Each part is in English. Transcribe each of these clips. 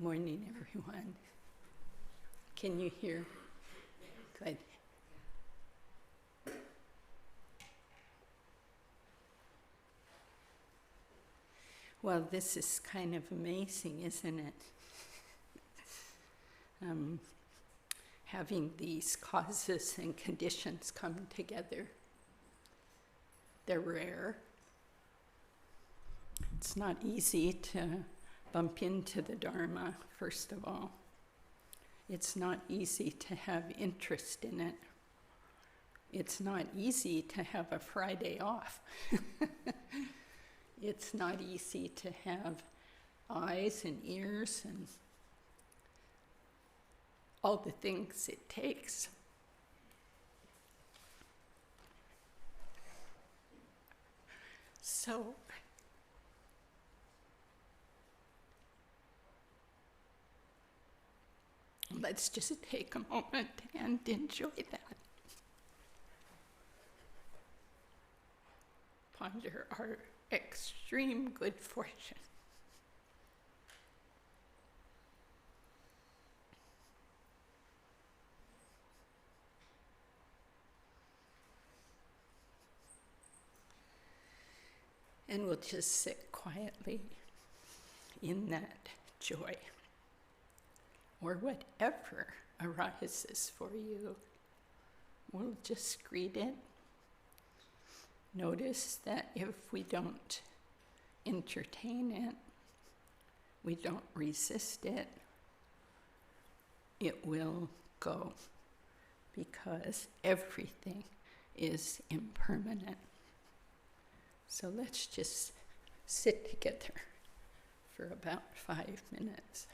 Morning, everyone. Can you hear? Good. Well, this is kind of amazing, isn't it? Having these causes and conditions come together. They're rare. It's not easy to bump into the Dharma, first of all. It's not easy to have interest in it. It's not easy to have a Friday off. It's not easy to have eyes and ears and all the things it takes. So, let's just take a moment and enjoy that. Ponder our extreme good fortune. And we'll just sit quietly in that joy, or whatever arises for you. We'll just greet it. Notice that if we don't entertain it, we don't resist it, it will go, because everything is impermanent. So let's just sit together for about 5 minutes.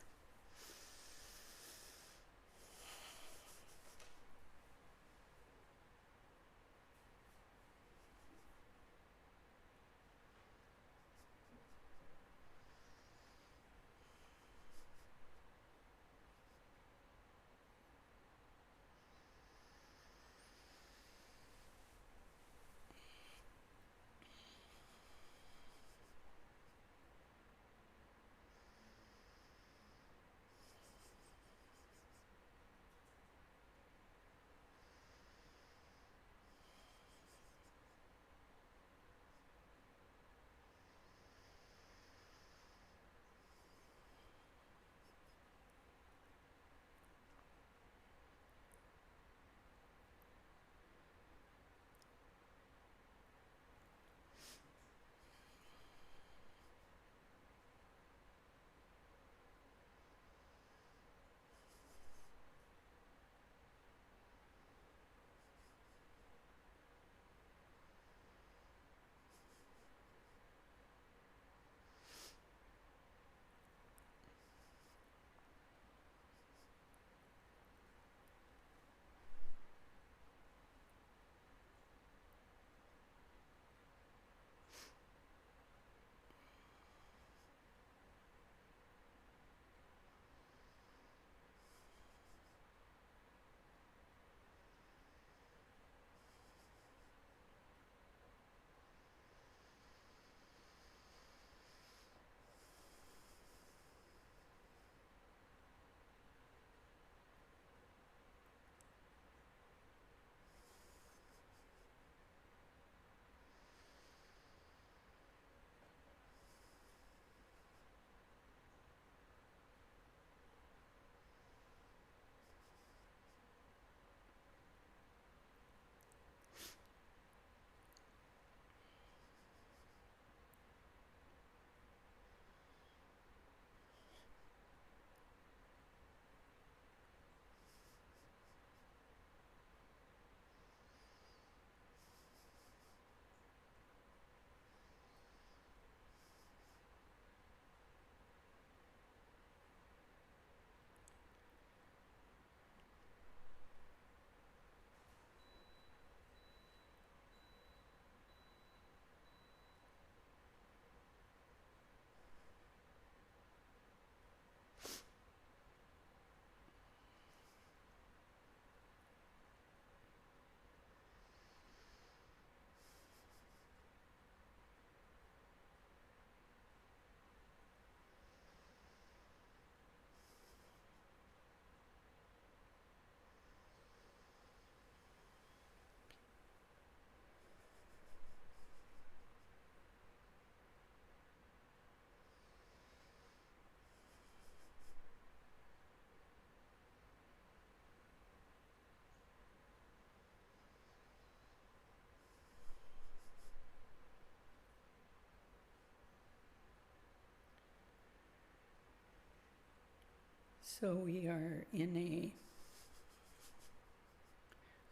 So we are in a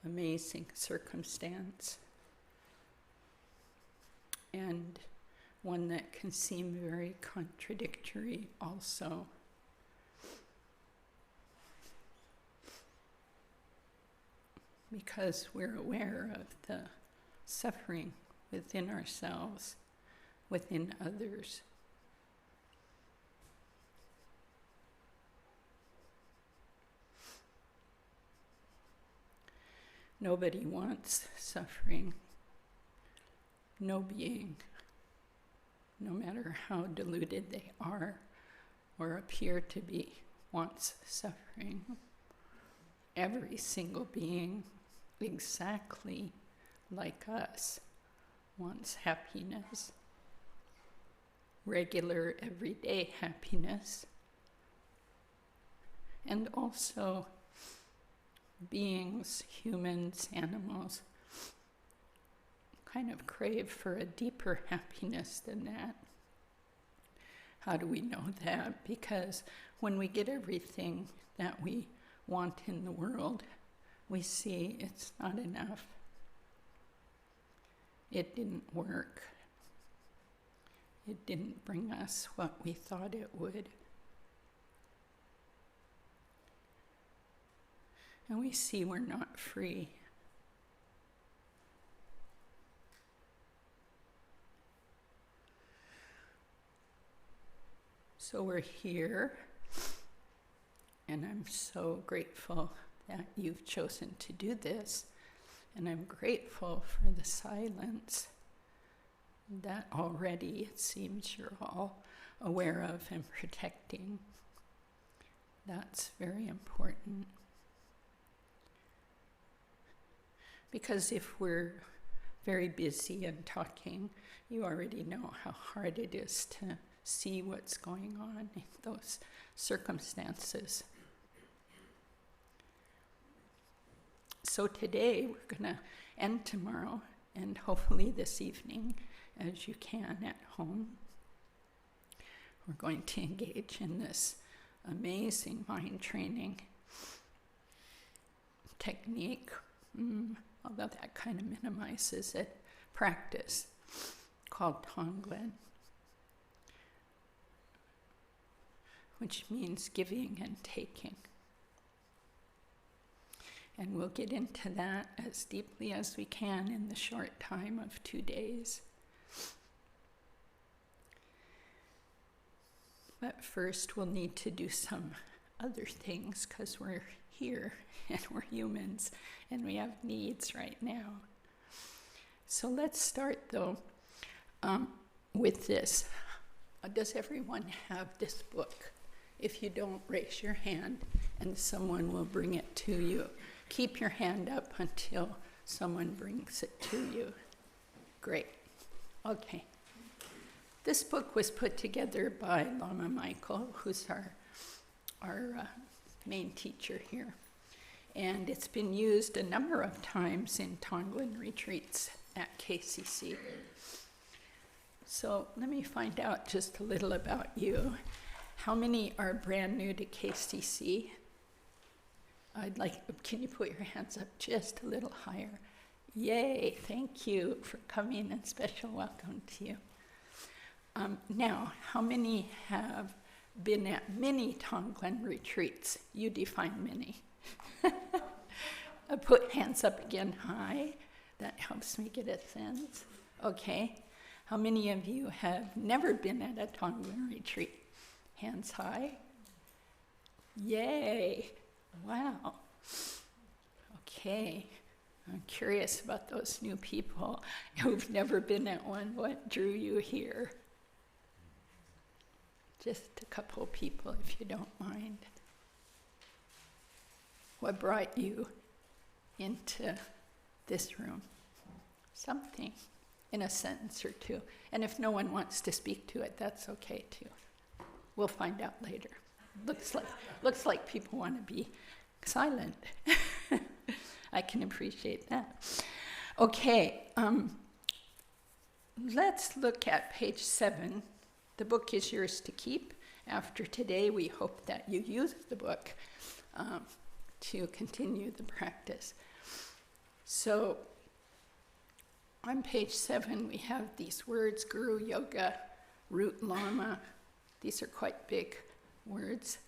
amazing circumstance, and one that can seem very contradictory also. Because we're aware of the suffering within ourselves, within others. Nobody wants suffering. No being, no matter how deluded they are or appear to be, wants suffering. Every single being, exactly like us, wants happiness. Regular, everyday happiness. And also beings, humans, animals, kind of crave for a deeper happiness than that. How do we know that? Because when we get everything that we want in the world, we see it's not enough. It didn't work. It didn't bring us what we thought it would. And we see we're not free. So we're here, and I'm so grateful that you've chosen to do this, and I'm grateful for the silence that already it seems you're all aware of and protecting. That's very important. Because if we're very busy and talking, you already know how hard it is to see what's going on in those circumstances. So today we're going to end tomorrow, and hopefully this evening, as you can at home, we're going to engage in this amazing mind training technique, although that kind of minimizes it, practice called Tonglen, which means giving and taking. And we'll get into that as deeply as we can in the short time of 2 days. But first we'll need to do some other things because we're here and we're humans and we have needs right now. So let's start though with this. Does everyone have this book? If you don't, raise your hand and someone will bring it to you. Keep your hand up until someone brings it to you. Great. Okay. This book was put together by Lama Michael, who's our main teacher here. And it's been used a number of times in Tonglen retreats at KCC. So let me find out just a little about you. How many are brand new to KCC? Can you put your hands up just a little higher? Yay, thank you for coming and special welcome to you. Now, how many have been at many Tonglen retreats? You define many. Put hands up again high. That helps me get a sense. Okay. How many of you have never been at a Tonglen retreat? Hands high. Yay. Wow. Okay. I'm curious about those new people who've never been at one. What drew you here? Just a couple people, if you don't mind. What brought you into this room? Something in a sentence or two. And if no one wants to speak to it, that's okay too. We'll find out later. Looks like people want to be silent. I can appreciate that. Okay, let's look at page 7. The book is yours to keep, after today, we hope that you use the book to continue the practice. So on page 7, we have these words, Guru Yoga, Root Lama. These are quite big words.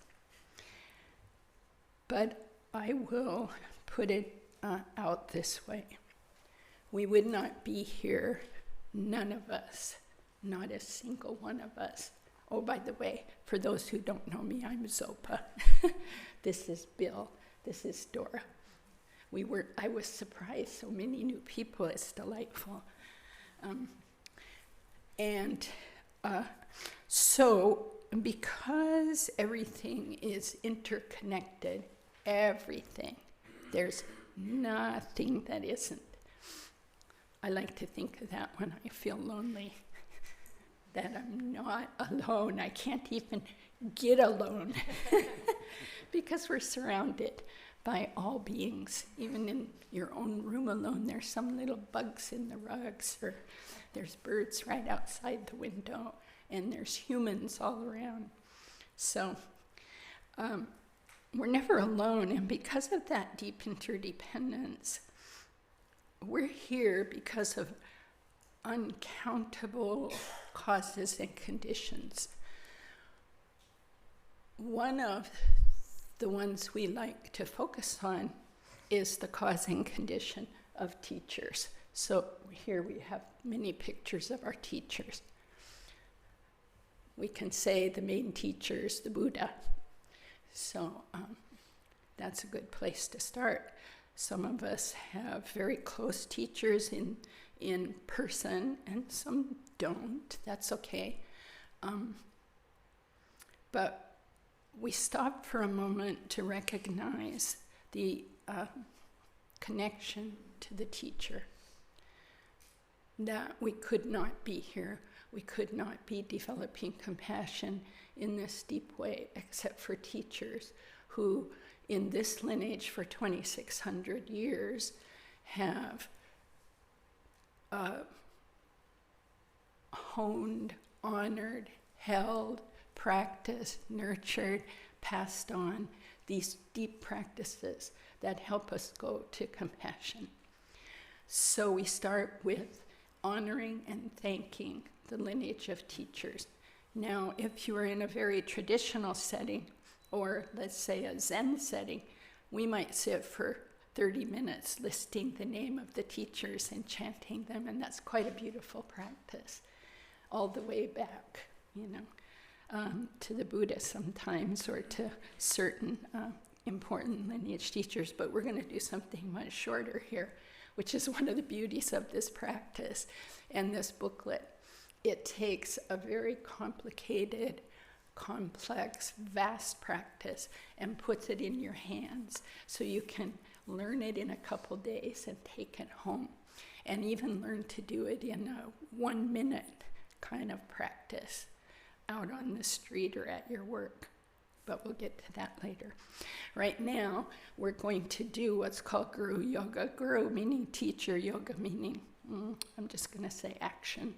But I will put it out this way. We would not be here, none of us, not a single one of us. Oh, by the way, for those who don't know me, I'm Zopa. This is Bill. This is Dora. I was surprised, so many new people. It's delightful. So because everything is interconnected, everything, there's nothing that isn't. I like to think of that when I feel lonely, that I'm not alone. I can't even get alone because we're surrounded by all beings. Even in your own room alone, there's some little bugs in the rugs, or there's birds right outside the window, and there's humans all around. So we're never alone, and because of that deep interdependence, we're here because of uncountable causes and conditions. One of the ones we like to focus on is the cause and condition of teachers. So here we have many pictures of our teachers. We can say the main teacher is the Buddha. So that's a good place to start. Some of us have very close teachers in person, and some don't. That's okay. But we stop for a moment to recognize the connection to the teacher. That we could not be here. We could not be developing compassion in this deep way except for teachers who, in this lineage for 2,600 years, have honed, honored, held, practiced, nurtured, passed on these deep practices that help us go to compassion. So we start with honoring and thanking the lineage of teachers. Now, if you are in a very traditional setting, or let's say a Zen setting, we might sit for 30 minutes listing the name of the teachers and chanting them, and that's quite a beautiful practice, all the way back, to the Buddha sometimes, or to certain important lineage teachers. But we're going to do something much shorter here, which is one of the beauties of this practice and this booklet. It takes a very complicated, complex, vast practice and puts it in your hands so you can learn it in a couple days and take it home, and even learn to do it in a 1-minute kind of practice out on the street or at your work. But we'll get to that later. Right now, we're going to do what's called Guru Yoga. Guru meaning teacher, yoga meaning, I'm just going to say action,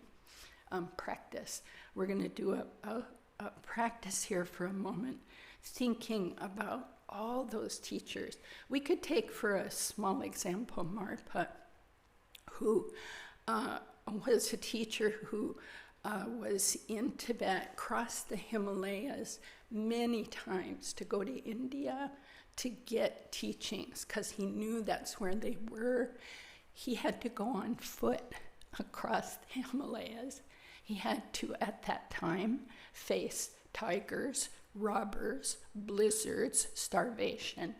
practice. We're going to do a practice here for a moment, thinking about all those teachers. We could take for a small example Marpa, who was a teacher who was in Tibet, crossed the Himalayas many times to go to India to get teachings, because he knew that's where they were. He had to go on foot across the Himalayas. He had to, at that time, face tigers, robbers, blizzards, starvation.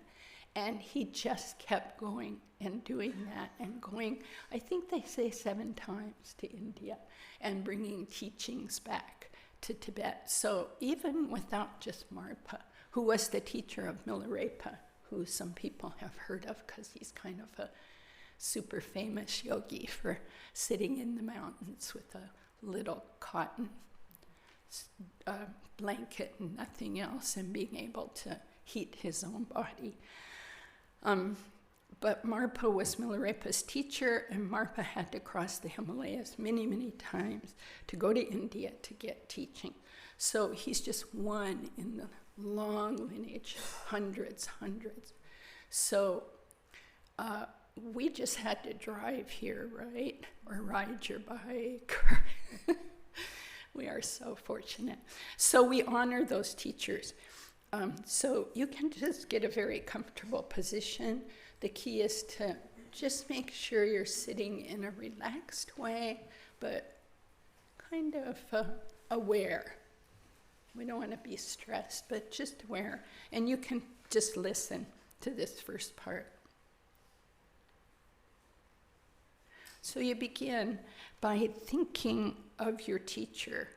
And he just kept going and doing that and going, I think they say 7 times to India, and bringing teachings back to Tibet. So even without just Marpa, who was the teacher of Milarepa, who some people have heard of because he's kind of a super famous yogi for sitting in the mountains with a little cotton blanket and nothing else, and being able to heat his own body. But Marpa was Milarepa's teacher, and Marpa had to cross the Himalayas many, many times to go to India to get teaching. So he's just one in the long lineage, hundreds. So we just had to drive here, right? Or ride your bike. We are so fortunate. So we honor those teachers. So you can just get a very comfortable position. The key is to just make sure you're sitting in a relaxed way, but kind of aware. We don't want to be stressed, but just aware. And you can just listen to this first part. So you begin by thinking of your teacher.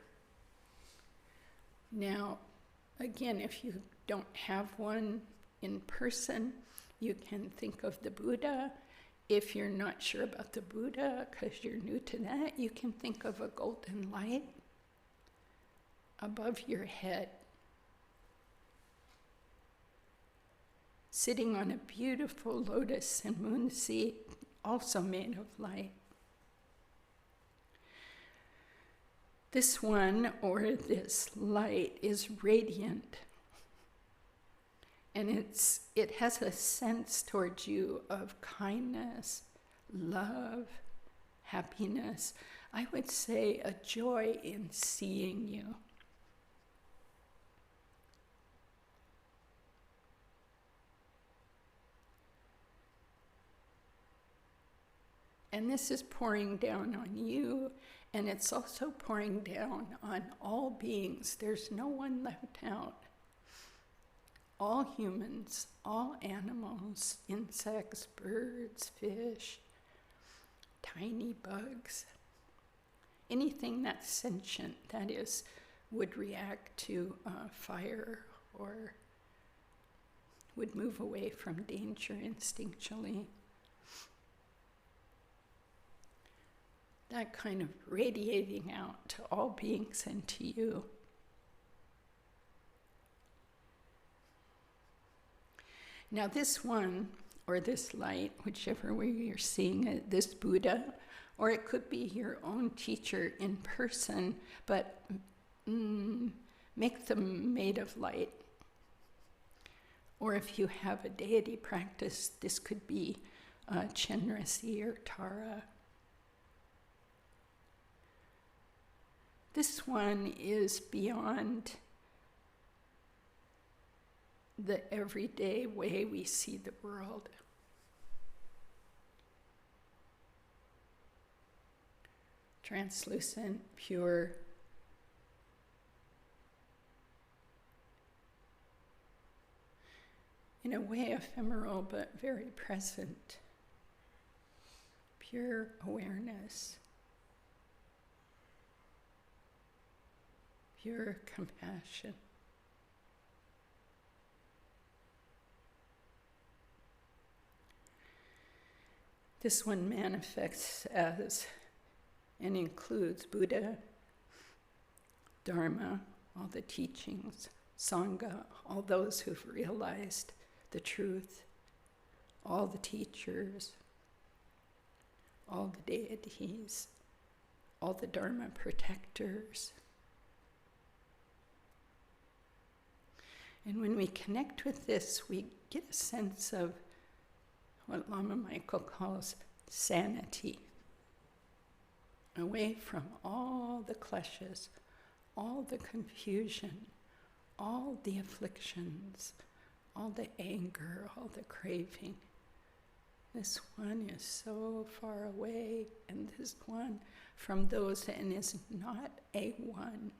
Now, again, if you don't have one in person, you can think of the Buddha. If you're not sure about the Buddha, because you're new to that, you can think of a golden light above your head, sitting on a beautiful lotus and moon seat, also made of light. This one, or this light, is radiant. And it has a sense towards you of kindness, love, happiness. I would say a joy in seeing you. And this is pouring down on you, and it's also pouring down on all beings. There's no one left out. All humans, all animals, insects, birds, fish, tiny bugs, anything that's sentient, that is, would react to fire or would move away from danger instinctually. That kind of radiating out to all beings and to you. Now this one, or this light, whichever way you're seeing it, this Buddha, or it could be your own teacher in person, but make them made of light. Or if you have a deity practice, this could be Chenrezig or Tara. This one is beyond the everyday way we see the world. Translucent, pure. In a way ephemeral, but very present. Pure awareness. Pure compassion. This one manifests as and includes Buddha, Dharma, all the teachings, Sangha, all those who've realized the truth, all the teachers, all the deities, all the Dharma protectors. And when we connect with this, we get a sense of what Lama Michael calls sanity, away from all the clashes, all the confusion, all the afflictions, all the anger, all the craving. This one is so far away, and this one from those, and is not a one.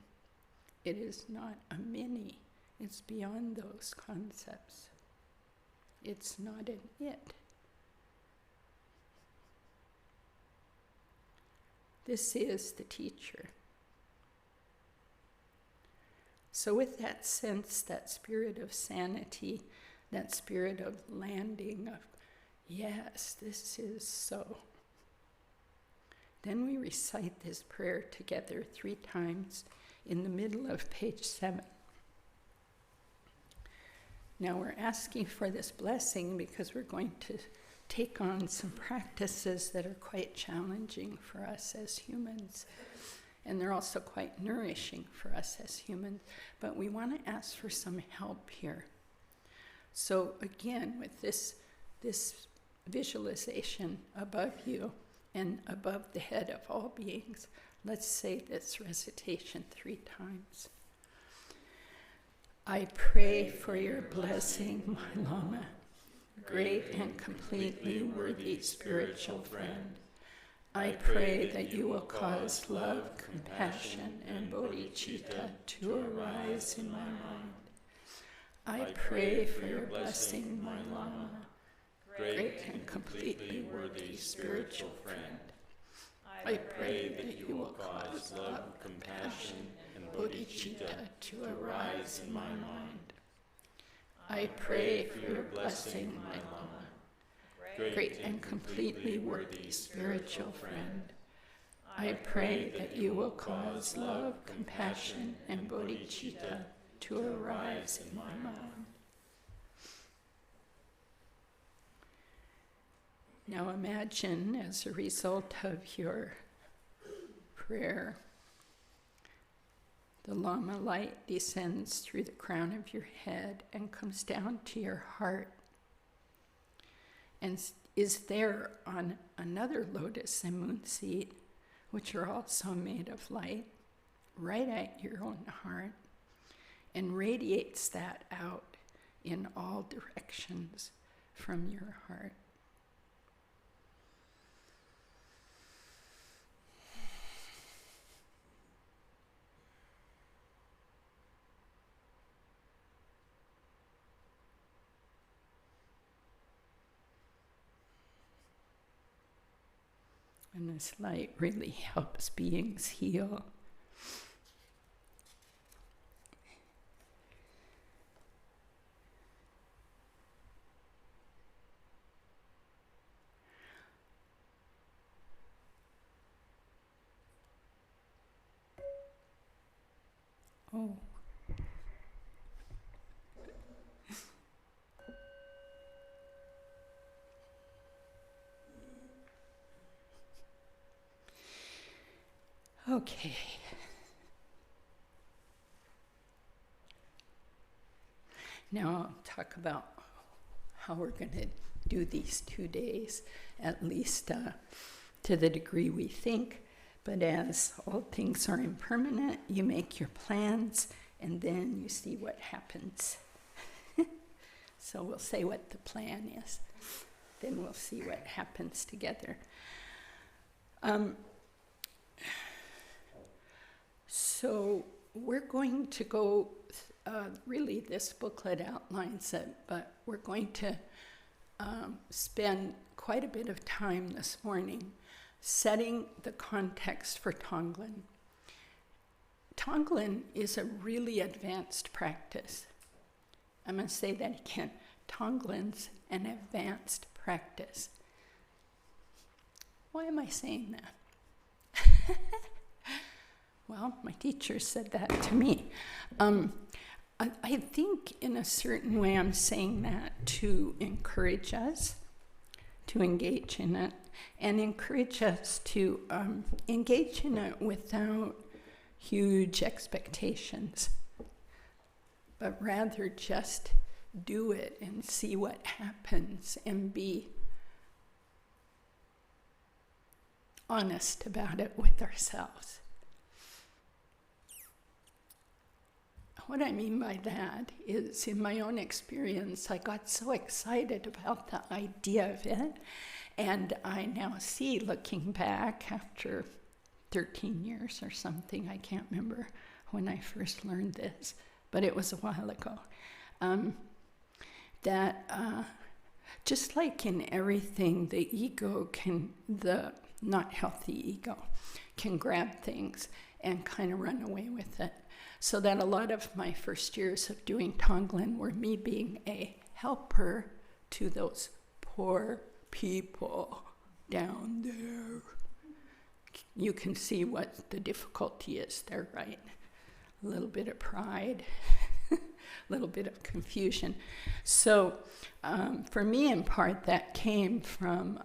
It is not a many. It's beyond those concepts. It's not an it. This is the teacher. So with that sense, that spirit of sanity, that spirit of landing, of yes, this is so. Then we recite this prayer together 3 times in the middle of page 7. Now we're asking for this blessing because we're going to take on some practices that are quite challenging for us as humans. And they're also quite nourishing for us as humans. But we want to ask for some help here. So again, with this visualization above you and above the head of all beings, let's say this recitation 3 times. I pray for your blessing, my Lama, great and completely worthy spiritual friend. I pray that you will cause love, compassion, and bodhicitta to arise in my mind. I pray for your blessing, my Lama, great and completely worthy spiritual friend. I pray that you will cause love, compassion, and bodhicitta to arise in my mind. I pray for your blessing, my Lama, great and completely worthy spiritual friend. I pray that you will cause love, compassion, and bodhicitta to arise in my mind. Now imagine, as a result of your prayer, the Lama light descends through the crown of your head and comes down to your heart and is there on another lotus and moon seat, which are also made of light, right at your own heart, and radiates that out in all directions from your heart. And this light really helps beings heal. Oh. Okay. Now I'll talk about how we're going to do these 2 days, at least to the degree we think. But as all things are impermanent, you make your plans and then you see what happens. So we'll say what the plan is. Then we'll see what happens together. So we're going to go, really this booklet outlines it, but we're going to spend quite a bit of time this morning setting the context for Tonglen. Tonglen is a really advanced practice. I'm going to say that again. Tonglen's an advanced practice. Why am I saying that? Well, my teacher said that to me. I think in a certain way I'm saying that to encourage us to engage in it, and encourage us to engage in it without huge expectations, but rather just do it and see what happens and be honest about it with ourselves. What I mean by that is, in my own experience, I got so excited about the idea of it, and I now see, looking back after 13 years or something, I can't remember when I first learned this, but it was a while ago, that just like in everything, the not healthy ego, can grab things and kind of run away with it. So that a lot of my first years of doing Tonglen were me being a helper to those poor people down there. You can see what the difficulty is there, right? A little bit of pride, a little bit of confusion. So for me, in part, that came from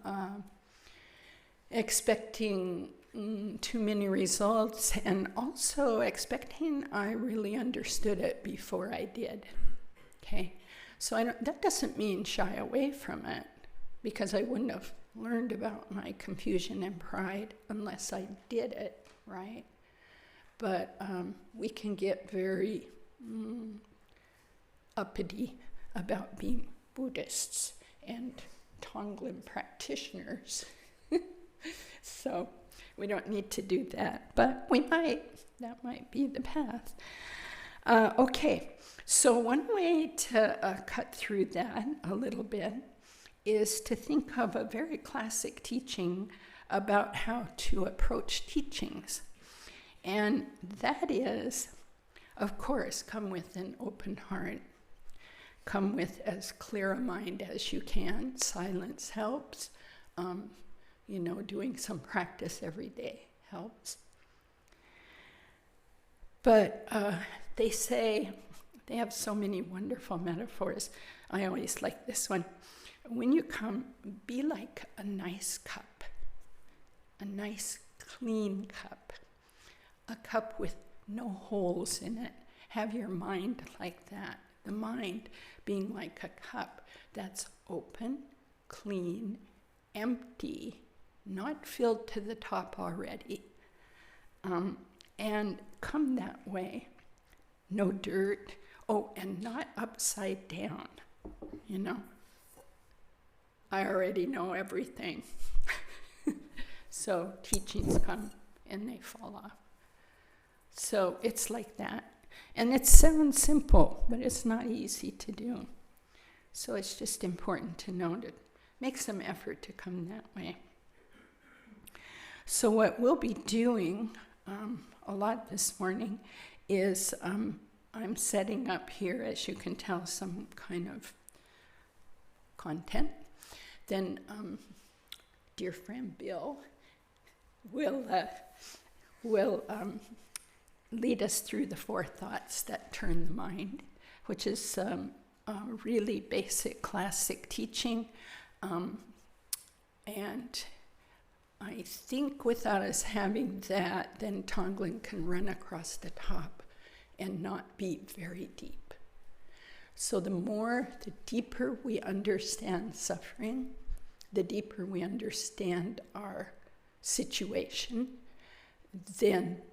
expecting too many results, and also expecting I really understood it before I did. Okay, so that doesn't mean shy away from it, because I wouldn't have learned about my confusion and pride unless I did it, right? But we can get very uppity about being Buddhists and Tonglen practitioners. So we don't need to do that, but we might. That might be the path. Okay, so one way to cut through that a little bit is to think of a very classic teaching about how to approach teachings. And that is, of course, come with an open heart. Come with as clear a mind as you can. Silence helps. Doing some practice every day helps. But they say, they have so many wonderful metaphors. I always like this one. When you come, be like a nice cup, a nice clean cup, a cup with no holes in it. Have your mind like that. The mind being like a cup that's open, clean, empty, not filled to the top already. And come that way. No dirt. Oh, and not upside down. I already know everything. So teachings come and they fall off. So it's like that. And it sounds simple, but it's not easy to do. So it's just important to know to make some effort to come that way. So what we'll be doing a lot this morning is I'm setting up here, as you can tell, some kind of content. Then dear friend Bill will lead us through the 4 thoughts that turn the mind, which is a really basic classic teaching. And I think without us having that, then Tonglen can run across the top and not be very deep. So the deeper we understand suffering, the deeper we understand our situation, then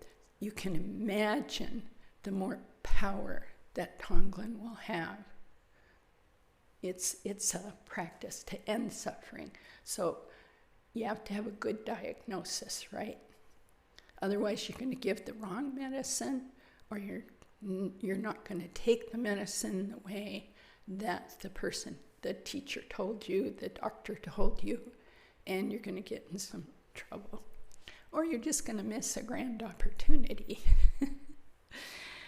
you can imagine the more power that Tonglen will have. It's a practice to end suffering. So you have to have a good diagnosis, right? Otherwise, you're going to give the wrong medicine, or you're not going to take the medicine the way that the teacher told you, the doctor told you, and you're going to get in some trouble. Or you're just going to miss a grand opportunity.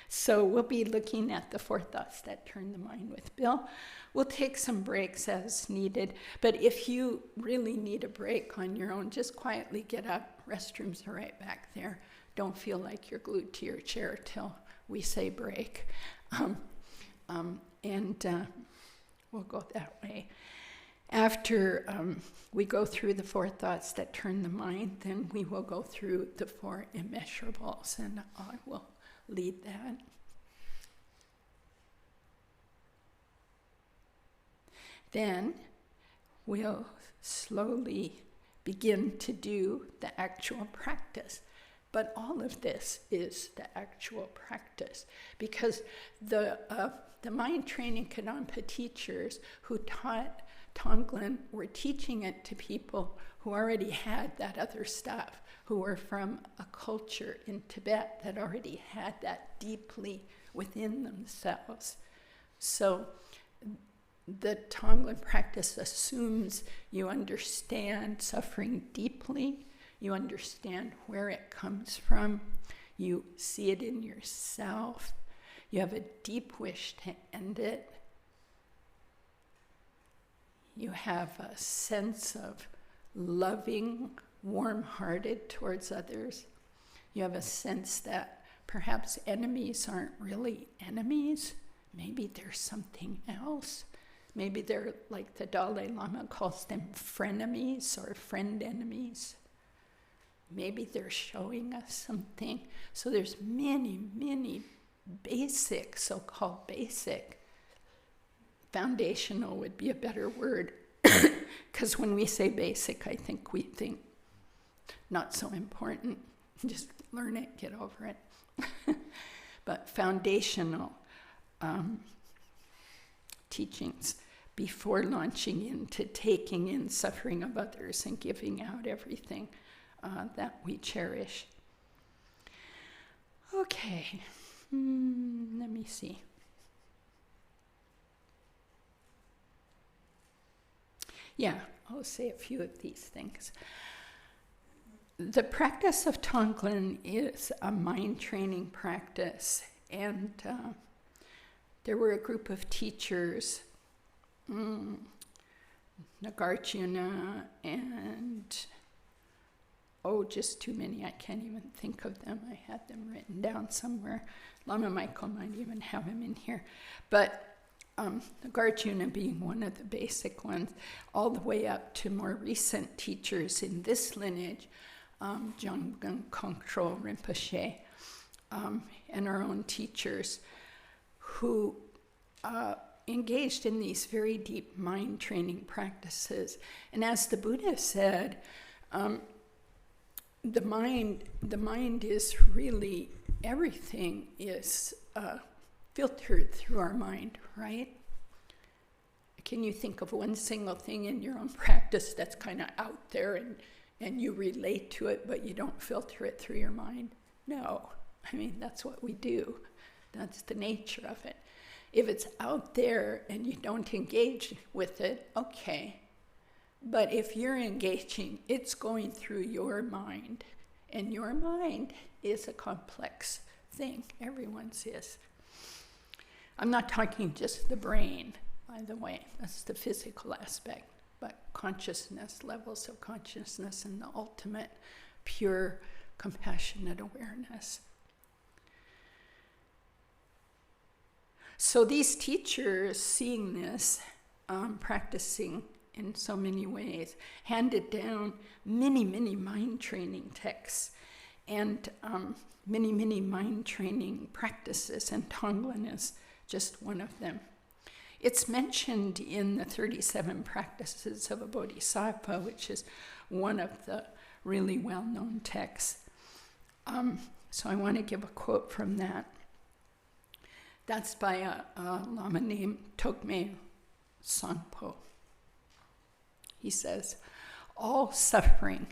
So we'll be looking at the 4 thoughts that turn the mind with Bill. We'll take some breaks as needed, but if you really need a break on your own, just quietly get up. Restrooms are right back there. Don't feel like you're glued to your chair till we say break. We'll go that way. After we go through the 4 thoughts that turn the mind, then we will go through the 4 immeasurables, and I will lead that. Then we'll slowly begin to do the actual practice. But all of this is the actual practice, because the mind training Kadampa teachers who taught Tonglen were teaching it to people who already had that other stuff, who were from a culture in Tibet that already had that deeply within themselves. So the Tonglen practice assumes you understand suffering deeply, you understand where it comes from, you see it in yourself, you have a deep wish to end it, you have a sense of loving, warm-hearted towards others. You have a sense that perhaps enemies aren't really enemies. Maybe there's something else. Maybe they're, like the Dalai Lama calls them frenemies or friend enemies. maybe they're showing us something. So there's many, many basic, so-called basic, foundational would be a better word, because when we say basic, I think we think not so important, just learn it, get over it. But foundational teachings before launching into taking in suffering of others and giving out everything that we cherish. Okay, let me see. Yeah, I'll say a few of these things. The practice of Tonglen is a mind training practice, and there were a group of teachers, Nagarjuna and, just too many, I can't even think of them. I had them written down somewhere. Lama Michael might even have them in here. But Nagarjuna being one of the basic ones, all the way up to more recent teachers in this lineage, Janggen Kongtrul Rinpoche, and our own teachers who engaged in these very deep mind training practices. And as the Buddha said, the mind is really, everything is filtered through our mind, right? Can you think of one single thing in your own practice that's kind of out there and you relate to it, but you don't filter it through your mind? No. I mean, that's what we do. That's the nature of it. If it's out there and you don't engage with it, okay. But if you're engaging, it's going through your mind. And your mind is a complex thing. Everyone's is. I'm not talking just the brain, by the way. That's the physical aspect. But consciousness, levels of consciousness, and the ultimate pure compassionate awareness. So these teachers, seeing this, practicing in so many ways, handed down many, many mind training texts and many, many mind training practices, and Tonglen is just one of them. It's mentioned in the 37 Practices of a Bodhisattva, which is one of the really well-known texts. So I want to give a quote from that. That's by a Lama named Tokme Sangpo. He says, all suffering,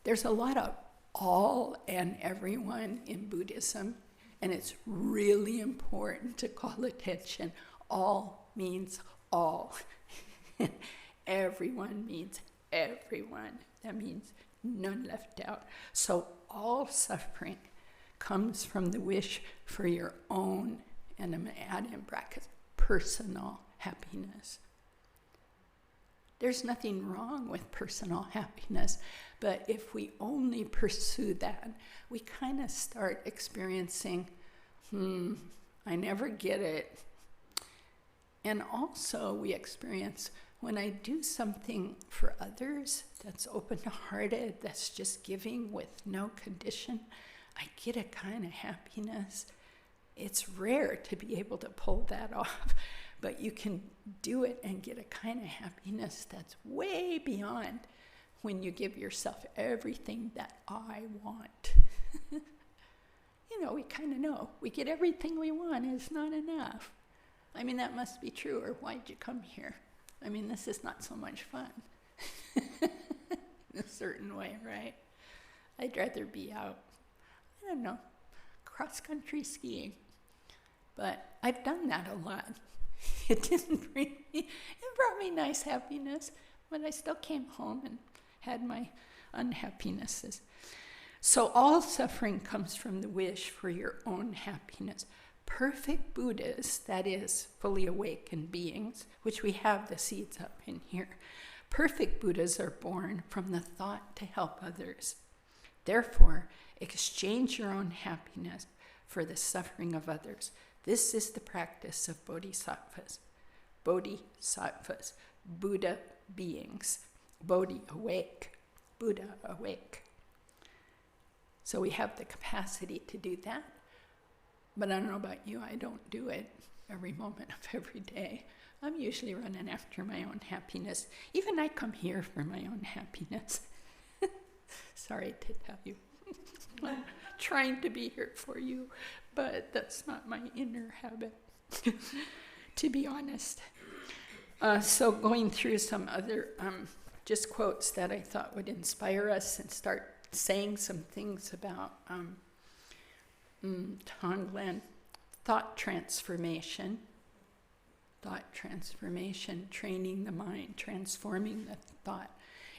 there's a lot of all and everyone in Buddhism, and it's really important to call attention. All means all. Everyone means everyone. That means none left out. So all suffering comes from the wish for your own, and I'm going to add in brackets, personal happiness. There's nothing wrong with personal happiness, but if we only pursue that, we kind of start experiencing, I never get it. And also we experience, when I do something for others that's open-hearted, that's just giving with no condition, I get a kind of happiness. It's rare to be able to pull that off, but you can do it and get a kind of happiness that's way beyond when you give yourself everything that I want. We kind of know. We get everything we want, it's not enough. I mean, that must be true, or why'd you come here? I mean, this is not so much fun. In a certain way, right? I'd rather be out, I don't know, cross-country skiing. But I've done that a lot. It brought me nice happiness, but I still came home and had my unhappinesses. So all suffering comes from the wish for your own happiness. Perfect Buddhas, that is, fully awakened beings, which we have the seeds up in here, perfect Buddhas are born from the thought to help others. Therefore, exchange your own happiness for the suffering of others. This is the practice of bodhisattvas. Bodhisattvas, Buddha beings. Bodhi, awake. Buddha, awake. So we have the capacity to do that. But I don't know about you, I don't do it every moment of every day. I'm usually running after my own happiness. Even I come here for my own happiness. Sorry to tell you. I'm trying to be here for you, but that's not my inner habit, to be honest. So going through some other just quotes that I thought would inspire us and start saying some things about Tonglen. Thought transformation, training the mind, transforming the thought,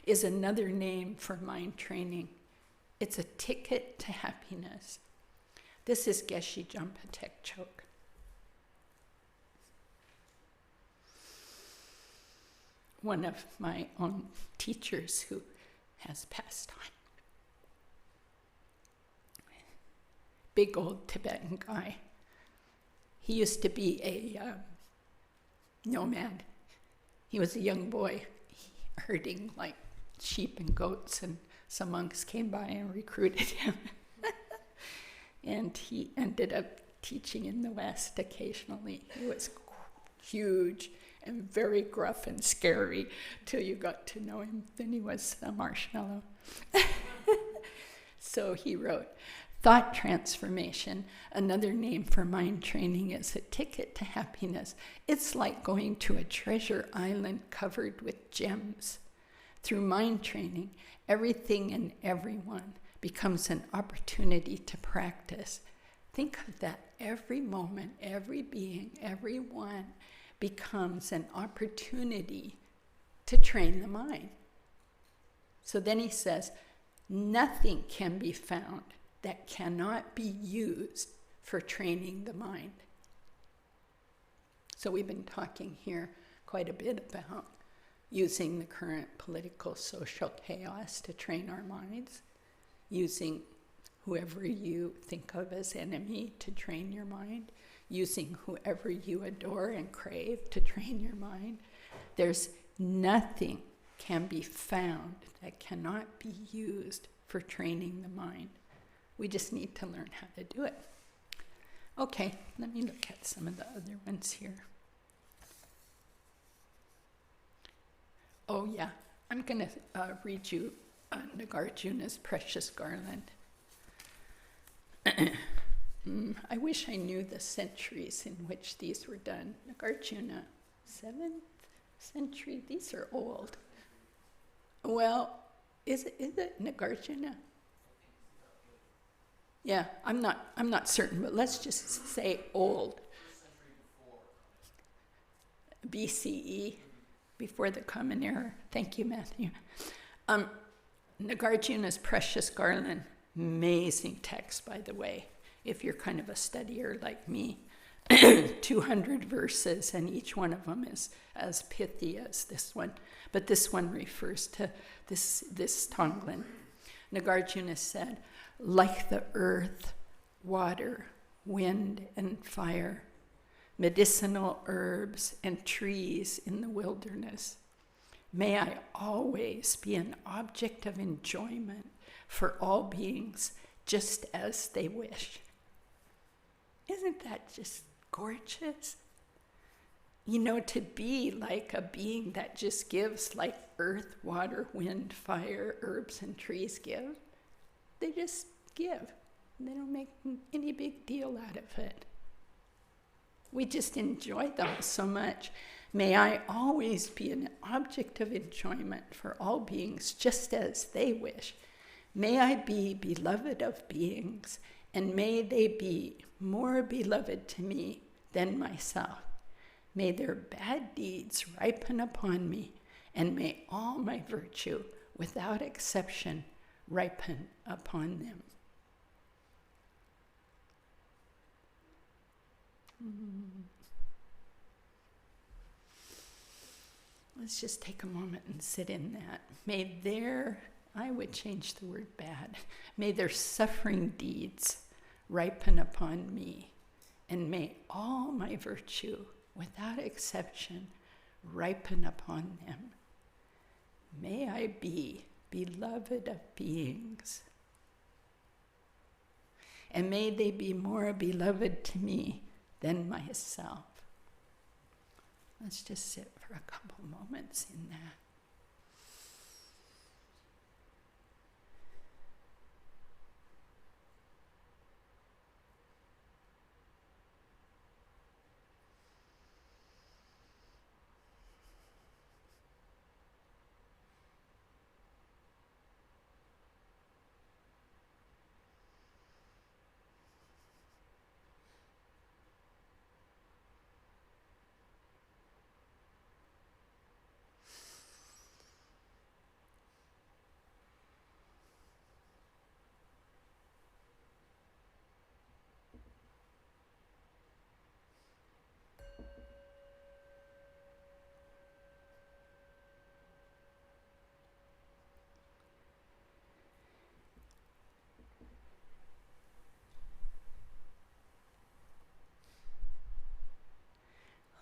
is another name for mind training. It's a ticket to happiness. This is Geshe Jampa Tekchok. One of my own teachers who has passed on. Big old Tibetan guy. He used to be a nomad. He was a young boy herding like sheep and goats, and some monks came by and recruited him. And he ended up teaching in the West occasionally. He was huge and very gruff and scary till you got to know him. Then he was a marshmallow. So he wrote, thought transformation, another name for mind training, is a ticket to happiness. It's like going to a treasure island covered with gems. Through mind training, everything and everyone becomes an opportunity to practice. Think of that. Every moment, every being, everyone becomes an opportunity to train the mind. So then he says, nothing can be found that cannot be used for training the mind. So we've been talking here quite a bit about using the current political, social chaos to train our minds, using whoever you think of as enemy to train your mind, using whoever you adore and crave to train your mind. There's nothing can be found that cannot be used for training the mind. We just need to learn how to do it. Okay, let me look at some of the other ones here. Oh yeah, I'm going to read you Nagarjuna's Precious Garland. I wish I knew the centuries in which these were done. Nagarjuna, 7th century? These are old. Well, is it Nagarjuna? Yeah, I'm not certain, but let's just say old. BCE, before the Common Era. Thank you, Matthew. Nagarjuna's Precious Garland, amazing text, by the way, if you're kind of a studier like me. 200 verses, and each one of them is as pithy as this one. But this one refers to this Tonglen. Nagarjuna said, like the earth, water, wind, and fire, medicinal herbs and trees in the wilderness, may I always be an object of enjoyment for all beings, just as they wish. Isn't that just gorgeous? You know, to be like a being that just gives like earth, water, wind, fire, herbs, and trees give. They just give. They don't make any big deal out of it. We just enjoy them so much. May I always be an object of enjoyment for all beings, just as they wish. May I be beloved of beings, and may they be more beloved to me than myself. May their bad deeds ripen upon me, and may all my virtue, without exception, ripen upon them. Let's just take a moment and sit in that. May their, I would change the word bad, may their suffering deeds ripen upon me, and may all my virtue, without exception, ripen upon them. May I be beloved of beings. and may they be more beloved to me than myself. Let's just sit for a couple moments in that.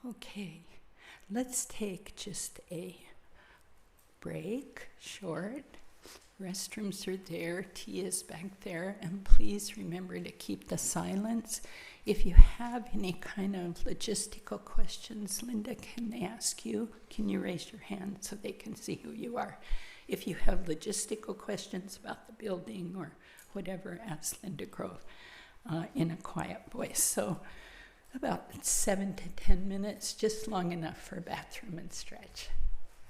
Okay, let's take just a break, short. Restrooms are there, tea is back there, and please remember to keep the silence. If you have any kind of logistical questions, Linda, can they ask you? Can you raise your hand so they can see who you are? If you have logistical questions about the building or whatever, ask Linda Grove in a quiet voice. So about 7 to 10 minutes, just long enough for a bathroom and stretch.